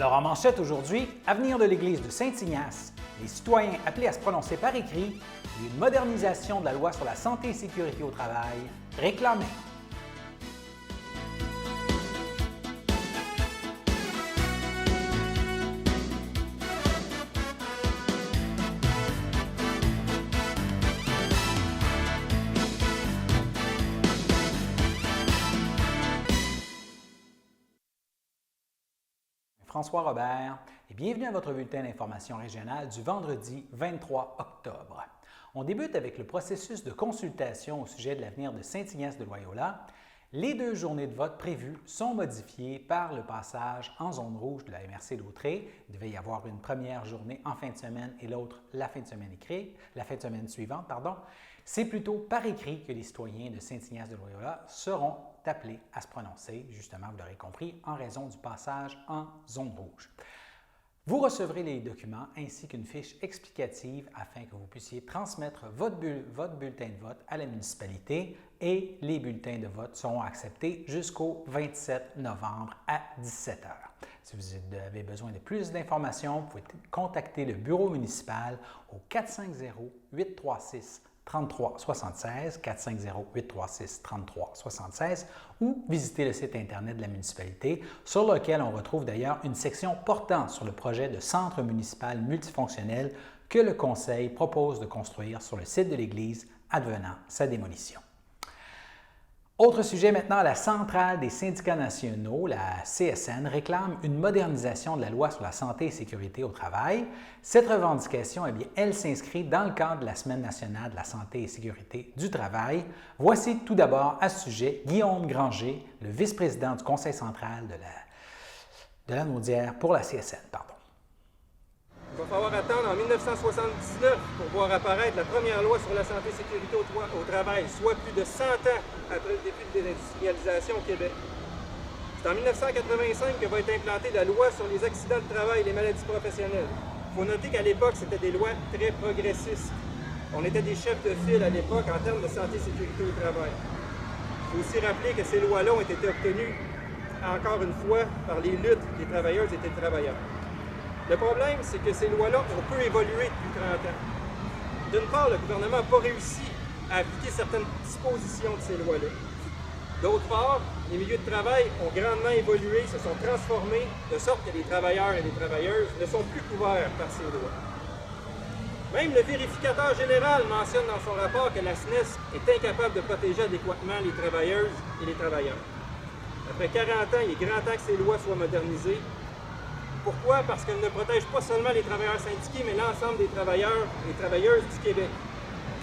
Alors en manchette aujourd'hui, avenir de l'Église de Saint-Ignace, les citoyens appelés à se prononcer par écrit et une modernisation de la loi sur la santé et sécurité au travail réclamée. François Robert et bienvenue à votre bulletin d'information régionale du vendredi 23 octobre. On débute avec le processus de consultation au sujet de l'avenir de Saint-Ignace de Loyola. Les 2 journées de vote prévues sont modifiées par le passage en zone rouge de la MRC d'Autrey. Il devait y avoir une première journée en fin de semaine et l'autre la fin de semaine suivante. C'est plutôt par écrit que les citoyens de Saint-Ignace de Loyola seront appelés à se prononcer, justement, vous l'aurez compris, en raison du passage en zone rouge. Vous recevrez les documents ainsi qu'une fiche explicative afin que vous puissiez transmettre votre bulletin de vote à la municipalité et les bulletins de vote seront acceptés jusqu'au 27 novembre à 17 h. Si vous avez besoin de plus d'informations, vous pouvez contacter le bureau municipal au 450-836 3376 450-836 3376 ou visiter le site Internet de la municipalité sur lequel on retrouve d'ailleurs une section portant sur le projet de centre municipal multifonctionnel que le Conseil propose de construire sur le site de l'Église advenant sa démolition. Autre sujet maintenant, la Centrale des syndicats nationaux, la CSN, réclame une modernisation de la loi sur la santé et sécurité au travail. Cette revendication, elle s'inscrit dans le cadre de la Semaine nationale de la santé et sécurité du travail. Voici tout d'abord à ce sujet Guillaume Granger, le vice-président du Conseil central de la Naudière pour la CSN. Il va falloir attendre en 1979 pour voir apparaître la première loi sur la santé et sécurité au travail, soit plus de 100 ans après le début de l'industrialisation au Québec. C'est en 1985 que va être implantée la loi sur les accidents de travail et les maladies professionnelles. Il faut noter qu'à l'époque, c'était des lois très progressistes. On était des chefs de file à l'époque en termes de santé et sécurité au travail. Il faut aussi rappeler que ces lois-là ont été obtenues, encore une fois, par les luttes des travailleuses et des travailleurs. Le problème, c'est que ces lois-là ont peu évolué depuis 30 ans. D'une part, le gouvernement n'a pas réussi à appliquer certaines dispositions de ces lois-là. D'autre part, les milieux de travail ont grandement évolué, se sont transformés, de sorte que les travailleurs et les travailleuses ne sont plus couverts par ces lois. Même le vérificateur général mentionne dans son rapport que la SNES est incapable de protéger adéquatement les travailleuses et les travailleurs. Après 40 ans, il est grand temps que ces lois soient modernisées. Pourquoi? Parce qu'elle ne protège pas seulement les travailleurs syndiqués, mais l'ensemble des travailleurs et travailleuses du Québec.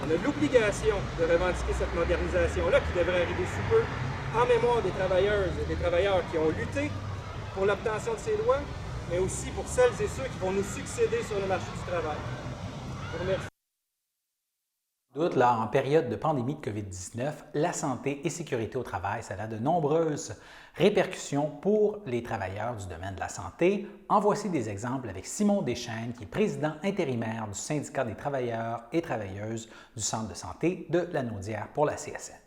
On a l'obligation de revendiquer cette modernisation-là qui devrait arriver sous peu, en mémoire des travailleuses et des travailleurs qui ont lutté pour l'obtention de ces lois, mais aussi pour celles et ceux qui vont nous succéder sur le marché du travail. Je vous remercie. Là, en période de pandémie de COVID-19, la santé et sécurité au travail, ça a de nombreuses répercussions pour les travailleurs du domaine de la santé. En voici des exemples avec Simon Deschênes, qui est président intérimaire du syndicat des travailleurs et travailleuses du centre de santé de la Naudière pour la CSN.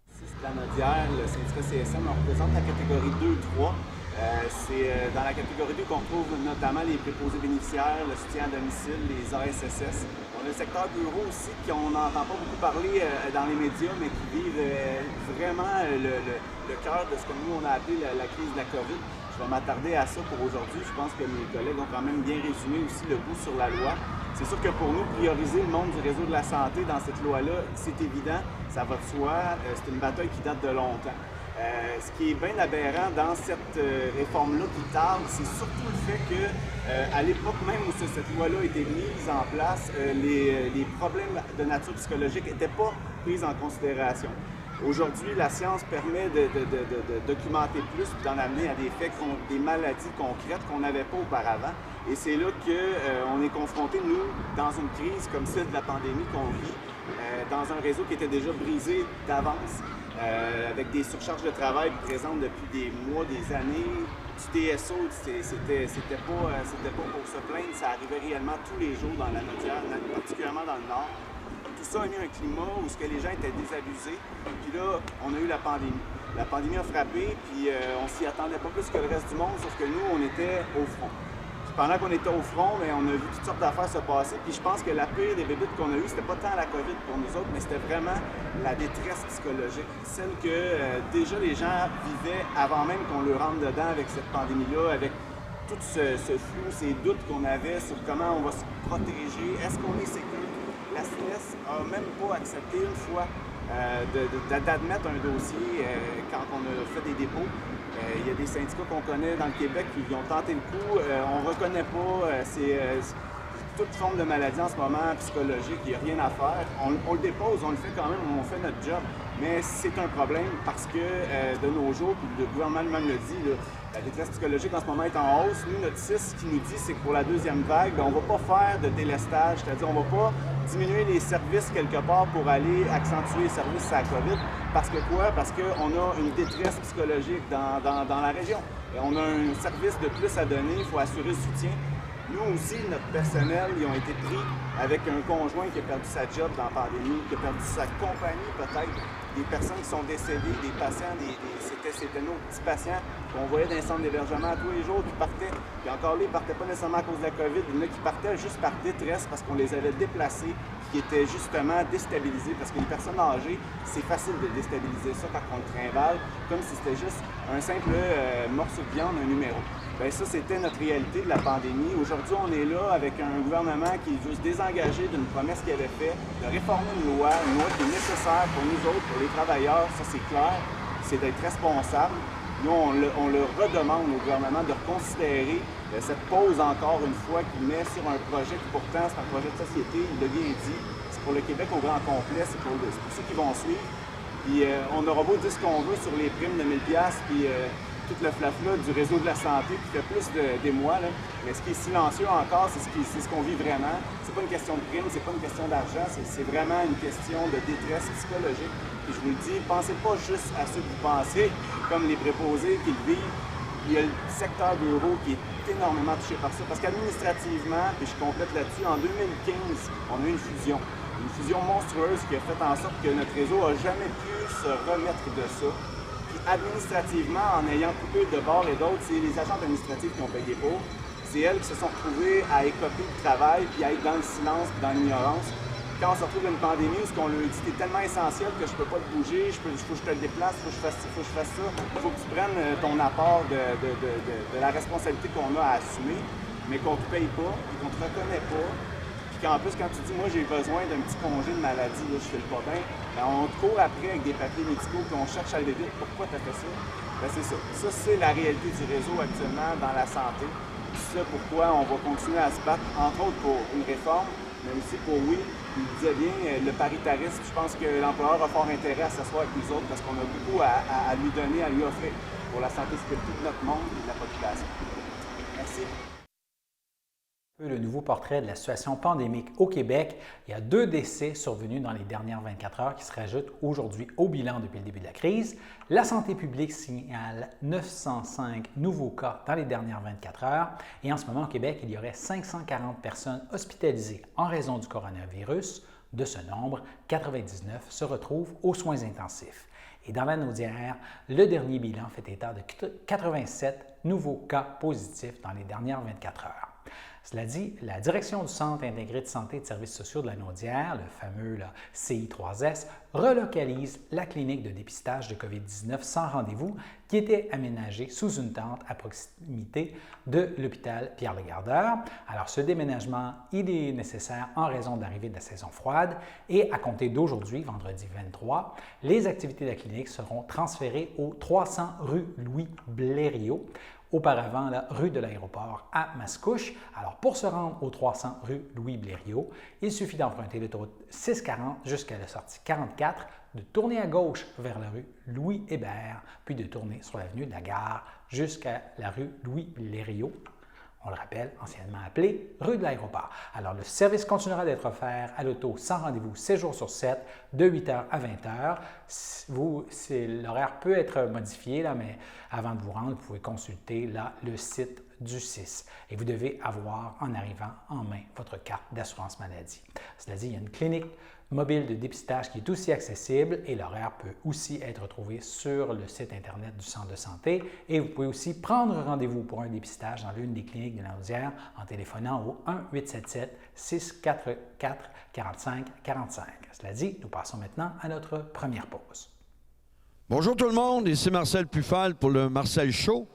C'est la Naudière, le syndicat CSN, on représente la catégorie 2-3. C'est dans la catégorie 2 qu'on trouve notamment les préposés bénéficiaires, le soutien à domicile, les ASSS. On a le secteur bureau aussi qu'on n'entend pas beaucoup parler dans les médias, mais qui vivent vraiment le cœur de ce que nous on a appelé la crise de la COVID. Je vais m'attarder à ça pour aujourd'hui. Je pense que mes collègues ont quand même bien résumé aussi le bout sur la loi. C'est sûr que pour nous, prioriser le monde du réseau de la santé dans cette loi-là, c'est évident, ça va de soi, c'est une bataille qui date de longtemps. Ce qui est bien aberrant dans cette réforme-là qui tarde, c'est surtout le fait qu'à l'époque même où cette loi-là a été mise en place, les problèmes de nature psychologique n'étaient pas pris en considération. Aujourd'hui, la science permet de documenter plus et d'en amener à des faits, des maladies concrètes qu'on n'avait pas auparavant. Et c'est là qu'on est confronté, nous, dans une crise comme celle de la pandémie qu'on vit, dans un réseau qui était déjà brisé d'avance, avec des surcharges de travail présentes depuis des mois, des années. Du TSO, c'était pas pour se plaindre, ça arrivait réellement tous les jours dans la Naudière, particulièrement dans le Nord. Tout ça a mis un climat où les gens étaient désabusés, puis là, on a eu la pandémie. La pandémie a frappé, puis on s'y attendait pas plus que le reste du monde, sauf que nous, on était au front. Puis pendant qu'on était au front, bien, on a vu toutes sortes d'affaires se passer, puis je pense que la pire des bébites qu'on a eues, c'était pas tant la COVID pour nous autres, mais c'était vraiment la détresse psychologique. Celle que déjà les gens vivaient avant même qu'on leur rentre dedans avec cette pandémie-là, avec tout ce flou, ces doutes qu'on avait sur comment on va se protéger, est-ce qu'on est sécure. La SNES n'a même pas accepté une fois d'admettre un dossier quand on a fait des dépôts. Il y a des syndicats qu'on connaît dans le Québec qui ont tenté le coup. On ne reconnaît pas. C'est toute forme de maladie en ce moment psychologique. Il n'y a rien à faire. On le dépose, on le fait quand même, on fait notre job. Mais c'est un problème parce que de nos jours, puis le gouvernement même le dit, là, la détresse psychologique en ce moment est en hausse. Nous, notre CIS, ce qui nous dit, c'est que pour la deuxième vague, on ne va pas faire de délestage, c'est-à-dire on ne va pas diminuer les services quelque part pour aller accentuer les services à la COVID. Parce que quoi? Parce qu'on a une détresse psychologique dans la région. Et on a un service de plus à donner, il faut assurer le soutien. Nous aussi, notre personnel, ils ont été pris avec un conjoint qui a perdu sa job dans la pandémie, qui a perdu sa compagnie peut-être, des personnes qui sont décédées, des patients, c'était nos petits patients qu'on voyait dans les centres d'hébergement tous les jours qui partaient. Puis encore là, ils ne partaient pas nécessairement à cause de la COVID, il y en a qui partaient juste par détresse parce qu'on les avait déplacés, qui étaient justement déstabilisés. Parce qu'une personne âgée, c'est facile de déstabiliser ça quand on le trimballe, comme si c'était juste un simple morceau de viande, un numéro. Bien, ça, c'était notre réalité de la pandémie. Aujourd'hui, on est là avec un gouvernement qui est juste désengagé d'une promesse qu'il avait faite de réformer une loi qui est nécessaire pour nous autres, pour les travailleurs, ça c'est clair, c'est d'être responsable. Nous, on le redemande au gouvernement de reconsidérer cette pause encore une fois qu'il met sur un projet qui pourtant c'est un projet de société, il l'a bien dit, c'est pour le Québec au grand complet, c'est pour ceux qui vont suivre. Puis on aura beau dire ce qu'on veut sur les primes de 1000$, puis tout le flafla du réseau de la santé qui fait plus d'émoi, mais ce qui est silencieux encore, c'est ce qu'on vit vraiment. C'est pas une question de prime, c'est pas une question d'argent, c'est vraiment une question de détresse psychologique. Et je vous le dis, pensez pas juste à ceux que vous pensez, comme les préposés qui le vivent. Il y a le secteur bureau qui est énormément touché par ça, parce qu'administrativement, puis je complète là-dessus, en 2015, on a eu une fusion monstrueuse qui a fait en sorte que notre réseau n'a jamais pu se remettre de ça. Administrativement, en ayant coupé de bord et d'autres, c'est les agents administratifs qui ont payé pour. C'est elles qui se sont retrouvées à écoper du travail puis à être dans le silence puis dans l'ignorance. Quand on se retrouve dans une pandémie où ce qu'on leur dit, c'est tellement essentiel que je peux pas te bouger, il faut que je te le déplace, il faut que je fasse ça, il faut que tu prennes ton apport de la responsabilité qu'on a à assumer, mais qu'on ne te paye pas, et qu'on ne te reconnaît pas. En plus, quand tu dis, moi, j'ai besoin d'un petit congé de maladie, là, je fais le pas bien, ben, on te court après avec des papiers médicaux, puis on cherche à aller vite. Pourquoi tu as fait ça? Ben, c'est ça. Ça, c'est la réalité du réseau actuellement dans la santé. C'est ça pourquoi on va continuer à se battre, entre autres pour une réforme, mais aussi pour, oui, il disait bien, le paritarisme. Je pense que l'employeur a fort intérêt à s'asseoir avec nous autres parce qu'on a beaucoup à lui donner, à lui offrir pour la santé et sécurité de notre monde et de la population. Merci. Le nouveau portrait de la situation pandémique au Québec. Il y a 2 décès survenus dans les dernières 24 heures qui se rajoutent aujourd'hui au bilan depuis le début de la crise. La santé publique signale 905 nouveaux cas dans les dernières 24 heures. Et en ce moment, au Québec, il y aurait 540 personnes hospitalisées en raison du coronavirus. De ce nombre, 99 se retrouvent aux soins intensifs. Et dans la Naudière, le dernier bilan fait état de 87 nouveaux cas positifs dans les dernières 24 heures. Cela dit, la direction du Centre intégré de santé et de services sociaux de la Naudière, le fameux CI3S, relocalise la clinique de dépistage de COVID-19 sans rendez-vous qui était aménagée sous une tente à proximité de l'hôpital Pierre-Legardeur. Alors, ce déménagement, il est nécessaire en raison de l'arrivée de la saison froide et à compter d'aujourd'hui, vendredi 23, les activités de la clinique seront transférées au 300 rue Louis-Blériot. Auparavant, la rue de l'Aéroport à Mascouche. Alors, pour se rendre au 300 rue Louis-Blériot, il suffit d'emprunter l'autoroute 640 jusqu'à la sortie 44, de tourner à gauche vers la rue Louis-Hébert, puis de tourner sur l'avenue de la Gare jusqu'à la rue Louis-Blériot. On le rappelle, anciennement appelée rue de l'Aéroport. Alors, le service continuera d'être offert à l'auto sans rendez-vous 7 jours sur 7, de 8h à 20h. L'horaire peut être modifié, mais avant de vous rendre, vous pouvez consulter le site du 6 et vous devez avoir en arrivant en main votre carte d'assurance maladie. Cela dit, il y a une clinique mobile de dépistage qui est aussi accessible et l'horaire peut aussi être trouvé sur le site Internet du Centre de santé et vous pouvez aussi prendre rendez-vous pour un dépistage dans l'une des cliniques de la Naudière en téléphonant au 1-877-644-4545. Cela dit, nous passons maintenant à notre première pause. Bonjour tout le monde, ici Marcel Pufal pour le Marcel Show,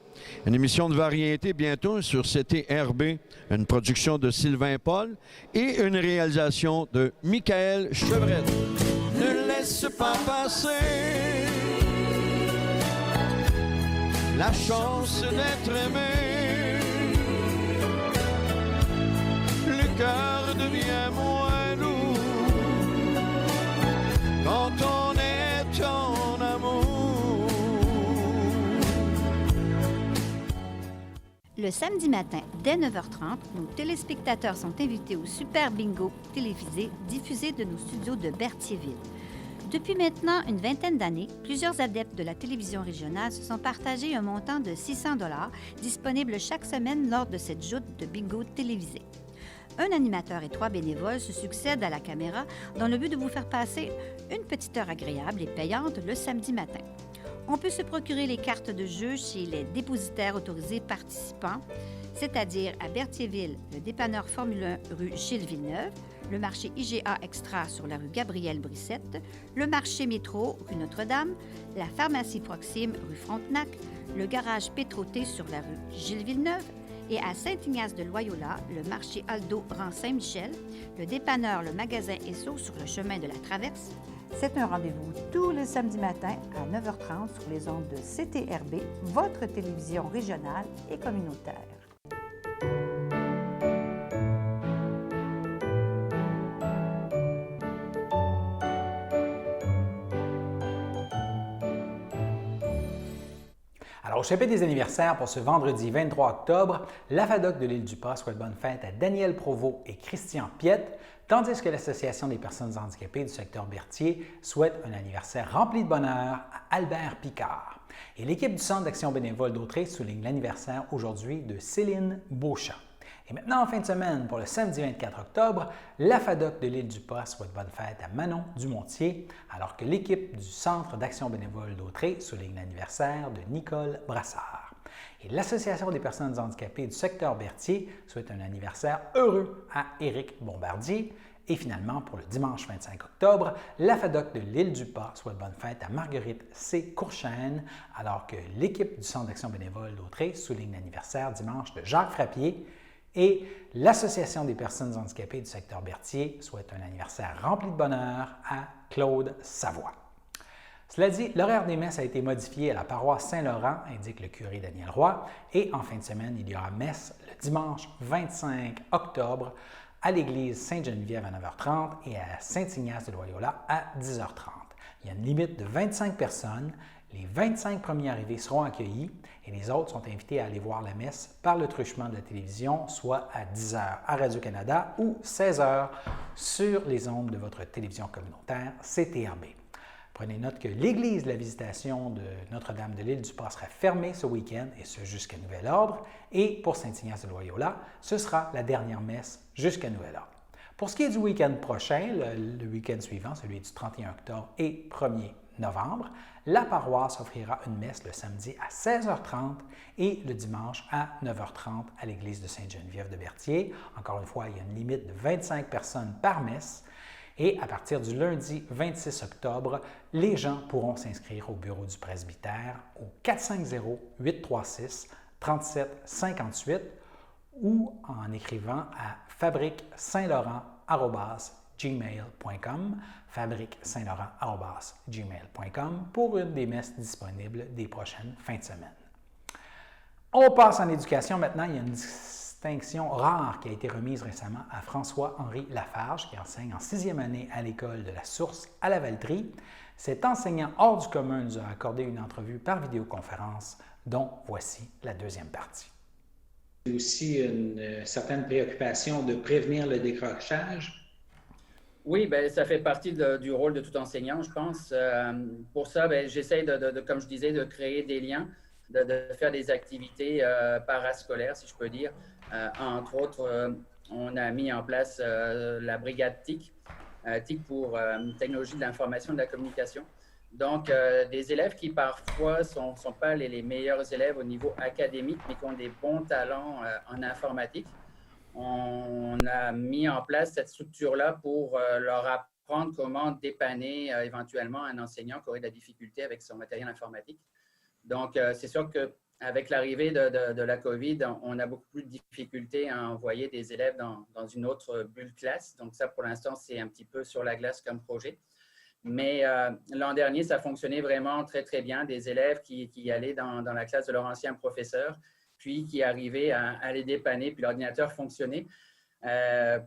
une émission de variété bientôt sur CTRB, une production de Sylvain Paul et une réalisation de Michael Chevrette. Ne laisse pas passer la chance d'être aimé, le cœur devient moins lourd quand on est en amour. Le samedi matin, dès 9h30, nos téléspectateurs sont invités au Super Bingo télévisé diffusé de nos studios de Berthierville. Depuis maintenant une vingtaine d'années, plusieurs adeptes de la télévision régionale se sont partagés un montant de 600 $ disponible chaque semaine lors de cette joute de bingo télévisé. Un animateur et 3 bénévoles se succèdent à la caméra dans le but de vous faire passer une petite heure agréable et payante le samedi matin. On peut se procurer les cartes de jeu chez les dépositaires autorisés participants, c'est-à-dire à Berthierville, le dépanneur Formule 1 rue Gilles Villeneuve, le marché IGA Extra sur la rue Gabrielle Brissette, le marché Métro rue Notre-Dame, la pharmacie Proxime rue Frontenac, le garage Pétroté sur la rue Gilles Villeneuve et à Saint-Ignace de Loyola, le marché Aldo rang Saint-Michel, le dépanneur Le Magasin Esso sur le chemin de la Traverse. C'est un rendez-vous tous les samedis matins à 9h30 sur les ondes de CTRB, votre télévision régionale et communautaire. Alors, au chapitre des anniversaires pour ce vendredi 23 octobre, la FADOC de l'Île-du-Pas souhaite bonne fête à Daniel Provost et Christian Piette, tandis que l'Association des personnes handicapées du secteur Berthier souhaite un anniversaire rempli de bonheur à Albert Picard. Et l'équipe du Centre d'action bénévole d'Autrey souligne l'anniversaire aujourd'hui de Céline Beauchamp. Et maintenant, en fin de semaine, pour le samedi 24 octobre, la FADOC de l'Île-du-Pas souhaite bonne fête à Manon Dumontier, alors que l'équipe du Centre d'action bénévole d'Autrey souligne l'anniversaire de Nicole Brassard. Et l'Association des personnes handicapées du secteur Berthier souhaite un anniversaire heureux à Éric Bombardier. Et finalement, pour le dimanche 25 octobre, la FADOC de l'Île-du-Pas souhaite bonne fête à Marguerite C. Courchaine, alors que l'équipe du Centre d'action bénévole d'Autrey souligne l'anniversaire dimanche de Jacques Frappier. Et l'Association des personnes handicapées du secteur Berthier souhaite un anniversaire rempli de bonheur à Claude Savoie. Cela dit, l'horaire des messes a été modifié à la paroisse Saint-Laurent, indique le curé Daniel Roy, et en fin de semaine, il y aura messe le dimanche 25 octobre à l'église Sainte-Geneviève à 9h30 et à Saint-Ignace de Loyola à 10h30. Il y a une limite de 25 personnes. Les 25 premiers arrivés seront accueillis et les autres sont invités à aller voir la messe par le truchement de la télévision, soit à 10h à Radio-Canada ou 16h sur les ondes de votre télévision communautaire CTRB. Prenez note que l'église de la Visitation de Notre-Dame de l'Île-du-Pas sera fermée ce week-end, et ce jusqu'à nouvel ordre. Et pour Saint-Ignace de Loyola, ce sera la dernière messe jusqu'à nouvel ordre. Pour ce qui est du week-end prochain, le week-end suivant, celui du 31 octobre et 1er novembre, la paroisse offrira une messe le samedi à 16h30 et le dimanche à 9h30 à l'église de Sainte-Geneviève de Berthier. Encore une fois, il y a une limite de 25 personnes par messe. Et à partir du lundi 26 octobre, les gens pourront s'inscrire au bureau du presbytère au 450-836-3758 ou en écrivant à fabriquesaintlaurent@gmail.com, fabriquesaintlaurent@gmail.com pour une des messes disponibles des prochaines fins de semaine. On passe en éducation maintenant. Il y a une distinction rare qui a été remise récemment à François-Henri Lafarge, qui enseigne en 6e année à l'École de la Source à la Valtrie. Cet enseignant hors du commun nous a accordé une entrevue par vidéoconférence, dont voici la deuxième partie. C'est aussi une certaine préoccupation de prévenir le décrochage. Oui, bien, ça fait partie du rôle de tout enseignant, je pense. Pour ça, bien, j'essaie, comme je disais, de créer des liens de faire des activités parascolaires, si je peux dire. Entre autres, on a mis en place la brigade TIC, TIC pour Technologie de l'information et de la communication. Donc, des élèves qui parfois ne sont pas les meilleurs élèves au niveau académique, mais qui ont des bons talents en informatique. On a mis en place cette structure-là pour leur apprendre comment dépanner éventuellement un enseignant qui aurait de la difficulté avec son matériel informatique. Donc, c'est sûr qu'avec l'arrivée de la COVID, on a beaucoup plus de difficultés à envoyer des élèves dans une autre bulle classe. Donc, ça, pour l'instant, c'est un petit peu sur la glace comme projet. Mais l'an dernier, ça fonctionnait vraiment très, très bien. Des élèves qui allaient dans la classe de leur ancien professeur, puis qui arrivaient à les dépanner, puis l'ordinateur fonctionnait.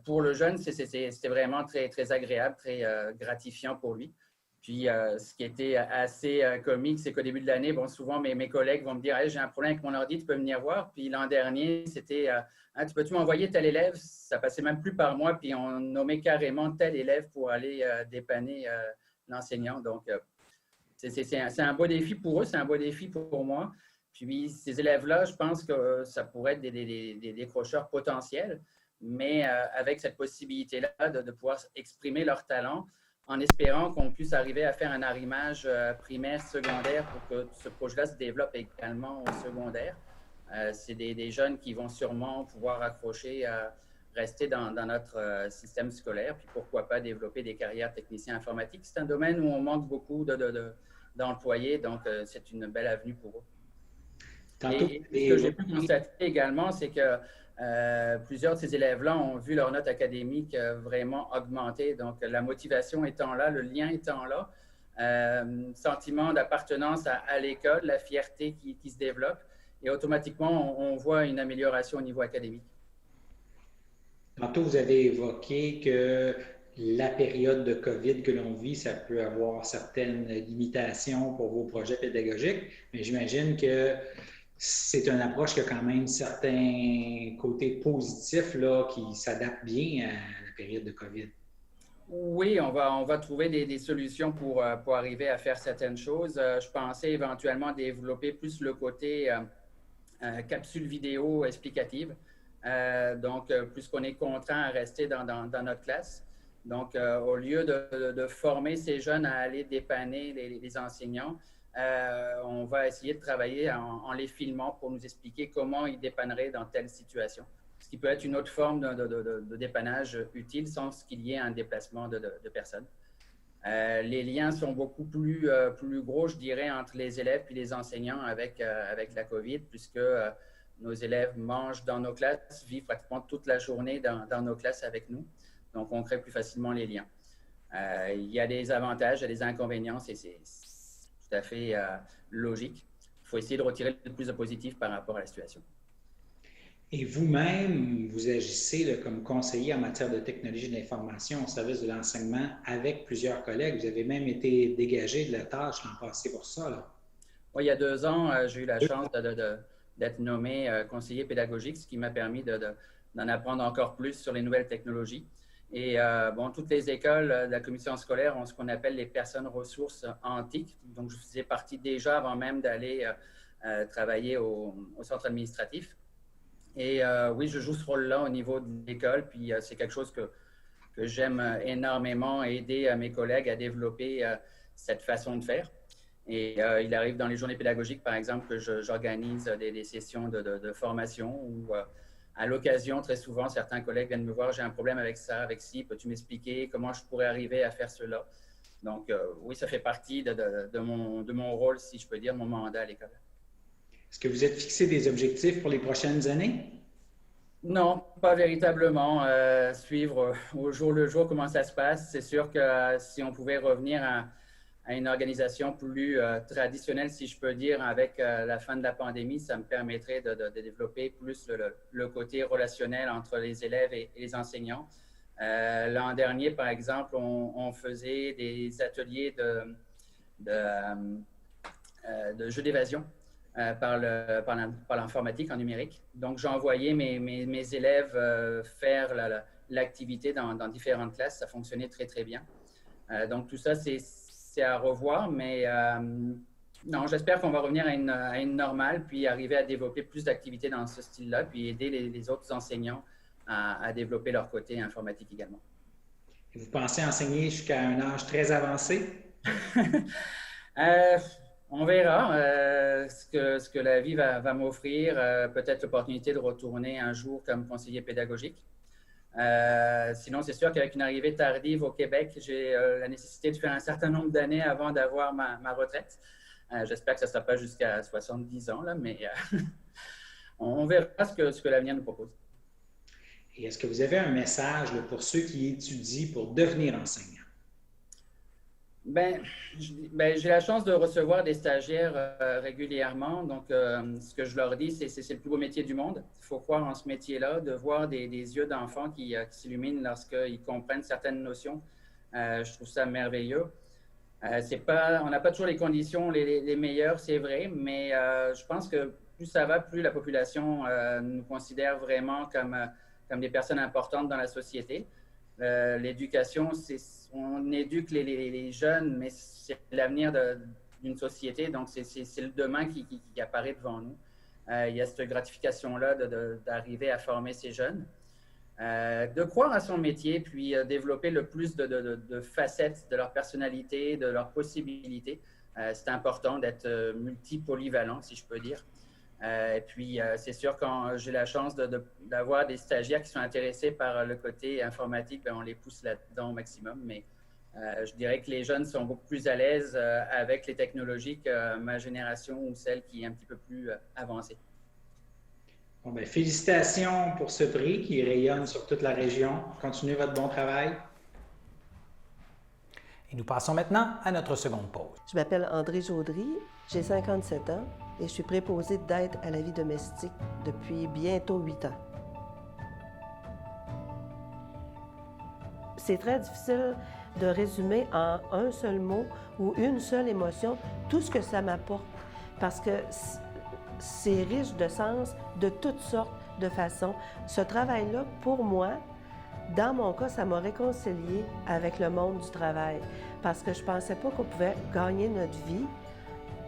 Pour le jeune, c'était vraiment très, très agréable, très gratifiant pour lui. Puis, ce qui était assez comique, c'est qu'au début de l'année, bon, souvent, mes collègues vont me dire hey, « j'ai un problème avec mon ordi, tu peux venir voir ». Puis l'an dernier, c'était « tu peux-tu m'envoyer tel élève ?» Ça passait même plus par moi, puis on nommait carrément tel élève pour aller dépanner l'enseignant. Donc, c'est un beau défi pour eux, c'est un beau défi pour moi. Puis, ces élèves-là, je pense que ça pourrait être des décrocheurs potentiels, mais avec cette possibilité-là de pouvoir exprimer leur talent, en espérant qu'on puisse arriver à faire un arrimage primaire, secondaire pour que ce projet-là se développe également au secondaire. C'est des jeunes qui vont sûrement pouvoir accrocher à rester dans notre système scolaire, puis pourquoi pas développer des carrières techniciens informatiques. C'est un domaine où on manque beaucoup d'employés, donc c'est une belle avenue pour eux. Et ce que j'ai pu constater également, c'est que plusieurs de ces élèves-là ont vu leur note académique vraiment augmenter. Donc, la motivation étant là, le lien étant là, sentiment d'appartenance à l'école, la fierté qui se développe, et automatiquement, on voit une amélioration au niveau académique. Tantôt, vous avez évoqué que la période de COVID que l'on vit, ça peut avoir certaines limitations pour vos projets pédagogiques, mais j'imagine que c'est une approche qui a quand même certains côtés positifs là, qui s'adaptent bien à la période de COVID. Oui, on va trouver des solutions pour arriver à faire certaines choses. Je pensais éventuellement développer plus le côté capsule vidéo explicative. Donc, puisqu'on est contraint à rester dans notre classe. Donc, au lieu de former ces jeunes à aller dépanner les enseignants, on va essayer de travailler en les filmant pour nous expliquer comment ils dépanneraient dans telle situation. Ce qui peut être une autre forme de dépannage utile sans qu'il y ait un déplacement de personnes. Les liens sont beaucoup plus gros, je dirais, entre les élèves et les enseignants avec la COVID, puisque nos élèves mangent dans nos classes, vivent pratiquement toute la journée dans nos classes avec nous. Donc, on crée plus facilement les liens. Il y a des avantages, il y a des inconvénients, c'est tout à fait logique. Il faut essayer de retirer le plus de positif par rapport à la situation. Et vous-même, vous agissez là, comme conseiller en matière de technologie de l'information au service de l'enseignement avec plusieurs collègues. Vous avez même été dégagé de la tâche l'an passé pour ça. Là. Oui, il y a 2 ans, j'ai eu la chance d'être nommé conseiller pédagogique, ce qui m'a permis d'en apprendre encore plus sur les nouvelles technologies. Et bon, toutes les écoles de la commission scolaire ont ce qu'on appelle les personnes ressources en TIC. Donc, je faisais partie déjà avant même d'aller travailler au centre administratif. Et oui, je joue ce rôle-là au niveau de l'école, puis c'est quelque chose que j'aime énormément, aider mes collègues à développer cette façon de faire. Et il arrive dans les journées pédagogiques, par exemple, que j'organise des sessions de formation où, à l'occasion, très souvent, certains collègues viennent me voir, j'ai un problème avec ça, avec ci, peux-tu m'expliquer comment je pourrais arriver à faire cela? Donc, oui, ça fait partie de mon rôle, si je peux dire, mon mandat à l'école. Est-ce que vous êtes fixé des objectifs pour les prochaines années? Non, pas véritablement. Suivre au jour le jour comment ça se passe. C'est sûr que si on pouvait revenir à une organisation plus traditionnelle, si je peux dire, avec la fin de la pandémie, ça me permettrait de développer plus le côté relationnel entre les élèves et les enseignants. L'an dernier, par exemple, on faisait des ateliers de jeux d'évasion. Par l'informatique en numérique. Donc, j'ai envoyé mes élèves faire l'activité dans différentes classes. Ça fonctionnait très, très bien. Donc, tout ça, c'est à revoir, mais Non, j'espère qu'on va revenir à une normale, puis arriver à développer plus d'activités dans ce style-là, puis aider les autres enseignants à développer leur côté informatique également. Et vous pensez enseigner jusqu'à un âge très avancé? On verra ce que la vie va m'offrir, peut-être l'opportunité de retourner un jour comme conseiller pédagogique. Sinon, c'est sûr qu'avec une arrivée tardive au Québec, j'ai la nécessité de faire un certain nombre d'années avant d'avoir ma retraite. J'espère que ça ne sera pas jusqu'à 70 ans, là, mais on verra ce que l'avenir nous propose. Et est-ce que vous avez un message là, pour ceux qui étudient pour devenir enseignants? J'ai la chance de recevoir des stagiaires régulièrement. Donc, ce que je leur dis, c'est le plus beau métier du monde. Il faut croire en ce métier-là, de voir des yeux d'enfants qui s'illuminent lorsqu'ils comprennent certaines notions. Je trouve ça merveilleux. On n'a pas toujours les conditions les meilleures, c'est vrai, mais je pense que plus ça va, plus la population nous considère vraiment comme des personnes importantes dans la société. L'éducation, on éduque les jeunes, mais c'est l'avenir d'une société, donc c'est le demain qui apparaît devant nous. Il y a cette gratification-là d'arriver à former ces jeunes. De croire à son métier, puis développer le plus de facettes de leur personnalité, de leurs possibilités. C'est important d'être multipolyvalent, si je peux dire. Et puis, c'est sûr, quand j'ai la chance d'avoir des stagiaires qui sont intéressés par le côté informatique, on les pousse là-dedans au maximum. Mais je dirais que les jeunes sont beaucoup plus à l'aise avec les technologies que ma génération ou celle qui est un petit peu plus avancée. Bon, félicitations pour ce prix qui rayonne sur toute la région. Continuez votre bon travail. Et nous passons maintenant à notre seconde pause. Je m'appelle André Jaudry, j'ai 57 ans et je suis préposée d'aide à la vie domestique depuis bientôt 8 ans. C'est très difficile de résumer en un seul mot ou une seule émotion tout ce que ça m'apporte parce que c'est riche de sens de toutes sortes de façons. Ce travail-là, pour moi, dans mon cas, ça m'a réconcilié avec le monde du travail parce que je ne pensais pas qu'on pouvait gagner notre vie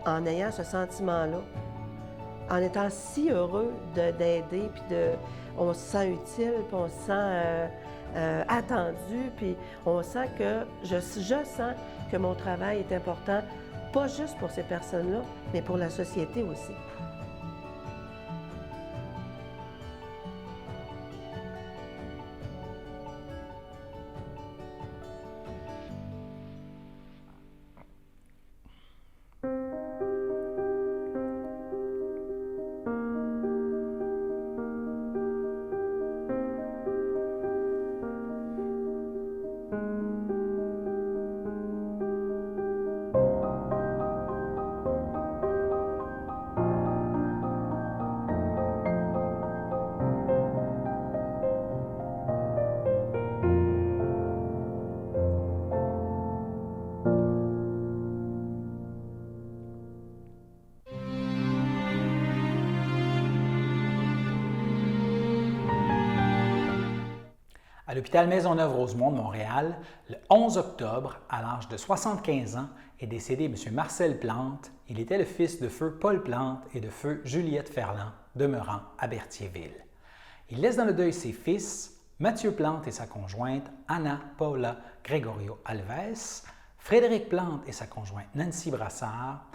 en ayant ce sentiment-là, en étant si heureux d'aider, puis on se sent utile, puis on se sent attendu, puis on sent que je sens que mon travail est important, pas juste pour ces personnes-là, mais pour la société aussi. À l'hôpital Maisonneuve-Rosemont de Montréal, le 11 octobre, à l'âge de 75 ans, est décédé M. Marcel Plante. Il était le fils de feu Paul Plante et de feu Juliette Ferland, demeurant à Berthierville. Il laisse dans le deuil ses fils, Mathieu Plante et sa conjointe, Anna Paula Gregorio Alves, Frédéric Plante et sa conjointe Nancy Brassard,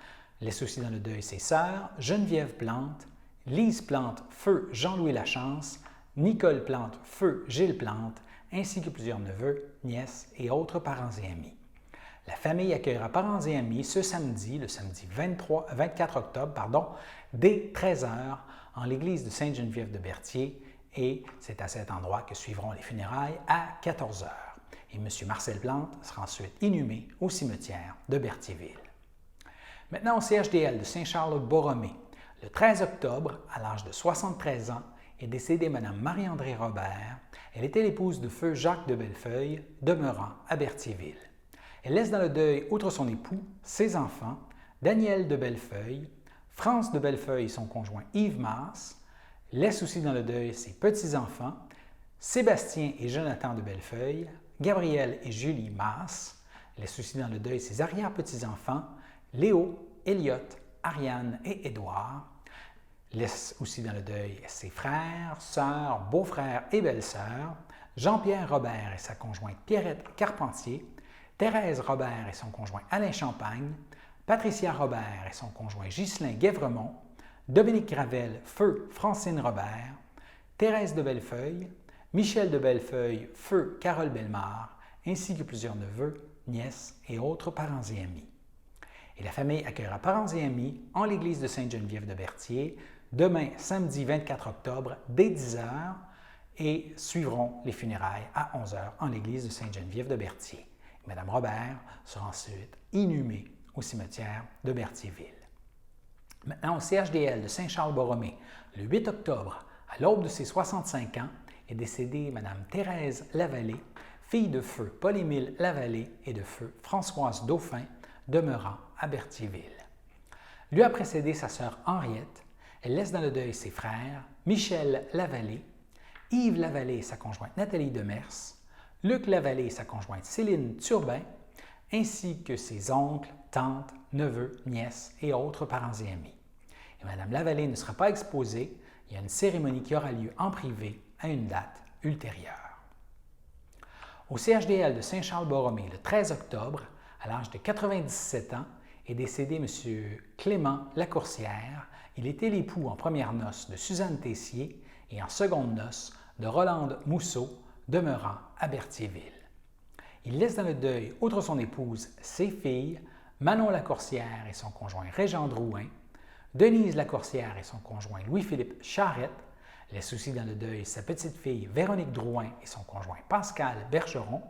laisse aussi dans le deuil ses sœurs, Geneviève Plante, Lise Plante, feu Jean-Louis Lachance, Nicole Plante, feu Gilles Plante, ainsi que plusieurs neveux, nièces et autres parents et amis. La famille accueillera parents et amis ce samedi, le samedi 24 octobre, dès 13h en l'église de Sainte-Geneviève de Berthier et c'est à cet endroit que suivront les funérailles à 14h. Et M. Marcel Plante sera ensuite inhumé au cimetière de Berthierville. Maintenant au CHDL de Saint-Charles-Borromée. Le 13 octobre, à l'âge de 73 ans, est décédée Mme Marie-André Robert. Elle était l'épouse de feu Jacques de Bellefeuille, demeurant à Berthierville. Elle laisse dans le deuil, outre son époux, ses enfants, Daniel de Bellefeuille, France de Bellefeuille et son conjoint Yves Masse, laisse aussi dans le deuil ses petits-enfants, Sébastien et Jonathan de Bellefeuille, Gabriel et Julie Masse, laisse aussi dans le deuil ses arrière-petits-enfants, Léo Elliot, Ariane et Édouard. Laisse aussi dans le deuil ses frères, sœurs, beaux-frères et belles-sœurs, Jean-Pierre Robert et sa conjointe Pierrette Carpentier, Thérèse Robert et son conjoint Alain Champagne, Patricia Robert et son conjoint Ghislain Guévremont, Dominique Gravel, feu Francine Robert, Thérèse de Bellefeuille, Michel de Bellefeuille, feu Carole Bellemare, ainsi que plusieurs neveux, nièces et autres parents et amis. Et la famille accueillera parents et amis en l'église de Sainte-Geneviève de Berthier demain, samedi 24 octobre, dès 10h, et suivront les funérailles à 11h en l'église de Sainte-Geneviève de Berthier. Madame Robert sera ensuite inhumée au cimetière de Berthierville. Maintenant, au CHDL de Saint-Charles-Borromée, le 8 octobre, à l'aube de ses 65 ans, est décédée Madame Thérèse Lavallée, fille de feu Paul-Émile Lavallée et de feu Françoise Dauphin, demeurant à Berthierville. Lui a précédé sa sœur Henriette. Elle laisse dans le deuil ses frères Michel Lavallée, Yves Lavallée et sa conjointe Nathalie Demers, Luc Lavallée et sa conjointe Céline Turbin, ainsi que ses oncles, tantes, neveux, nièces et autres parents et amis. Et Mme Lavallée ne sera pas exposée. Il y a une cérémonie qui aura lieu en privé à une date ultérieure. Au CHDL de Saint-Charles-Borromée, le 13 octobre, à l'âge de 97 ans, est décédé M. Clément Lacourcière. Il était l'époux en premières noces de Suzanne Tessier et en secondes noces de Rolande Mousseau, demeurant à Berthierville. Il laisse dans le deuil, outre son épouse, ses filles, Manon Lacourcière et son conjoint Régent Drouin, Denise Lacourcière et son conjoint Louis-Philippe Charette, laisse aussi dans le deuil sa petite-fille Véronique Drouin et son conjoint Pascal Bergeron,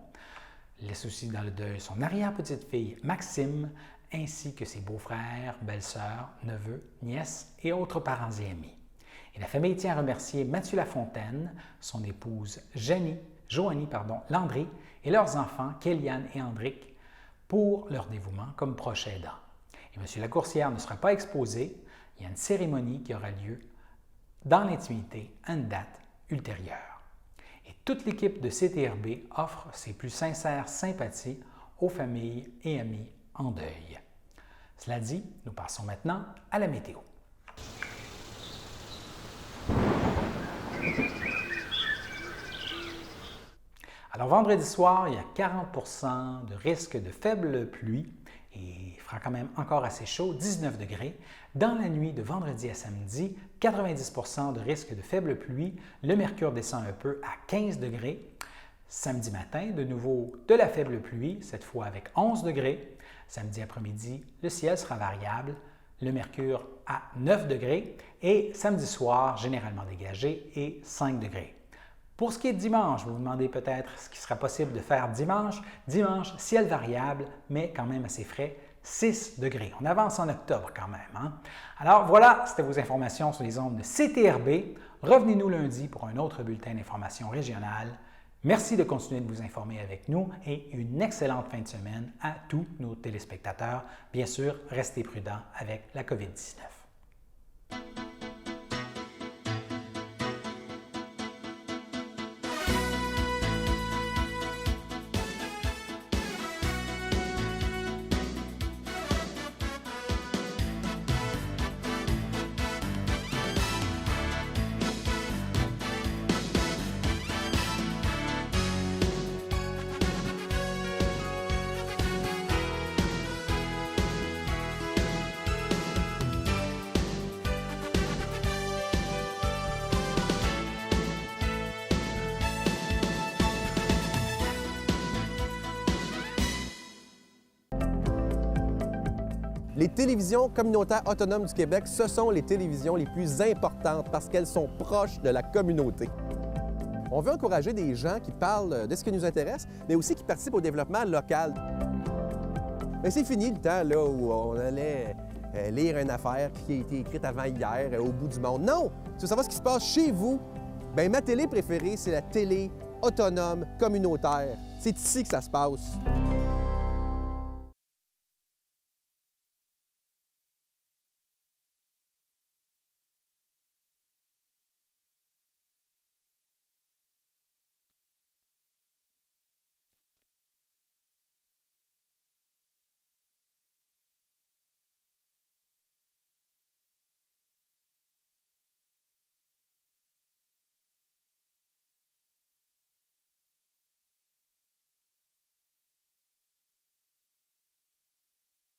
laisse aussi dans le deuil son arrière-petite-fille Maxime, ainsi que ses beaux-frères, belles-sœurs, neveux, nièces et autres parents et amis. Et la famille tient à remercier Mathieu Lafontaine, son épouse Joanie Landry et leurs enfants Kéliane et Andric pour leur dévouement comme proches aidants. Et M. Lacourcière ne sera pas exposé. Il y a une cérémonie qui aura lieu dans l'intimité à une date ultérieure. Et toute l'équipe de CTRB offre ses plus sincères sympathies aux familles et amis en deuil. Cela dit, nous passons maintenant à la météo. Alors, vendredi soir, il y a 40 de risque de faible pluie et il fera quand même encore assez chaud, 19 degrés. Dans la nuit de vendredi à samedi, 90 de risque de faible pluie. Le mercure descend un peu à 15 degrés. Samedi matin, de nouveau de la faible pluie, cette fois avec 11 degrés. Samedi après-midi, le ciel sera variable. Le mercure à 9 degrés. Et samedi soir, généralement dégagé et 5 degrés. Pour ce qui est de dimanche, vous vous demandez peut-être ce qui sera possible de faire dimanche. Dimanche, ciel variable, mais quand même assez frais, 6 degrés. On avance en octobre quand même. Hein? Alors voilà, c'était vos informations sur les ondes de CTRB. Revenez-nous lundi pour un autre bulletin d'information régionale. Merci de continuer de vous informer avec nous et une excellente fin de semaine à tous nos téléspectateurs. Bien sûr, restez prudents avec la COVID-19. Les télévisions communautaires autonomes du Québec, ce sont les télévisions les plus importantes parce qu'elles sont proches de la communauté. On veut encourager des gens qui parlent de ce qui nous intéresse, mais aussi qui participent au développement local. Mais c'est fini le temps là, où on allait lire une affaire qui a été écrite avant hier au bout du monde. Non! Tu veux savoir ce qui se passe chez vous? Bien, ma télé préférée, c'est la télé autonome communautaire. C'est ici que ça se passe.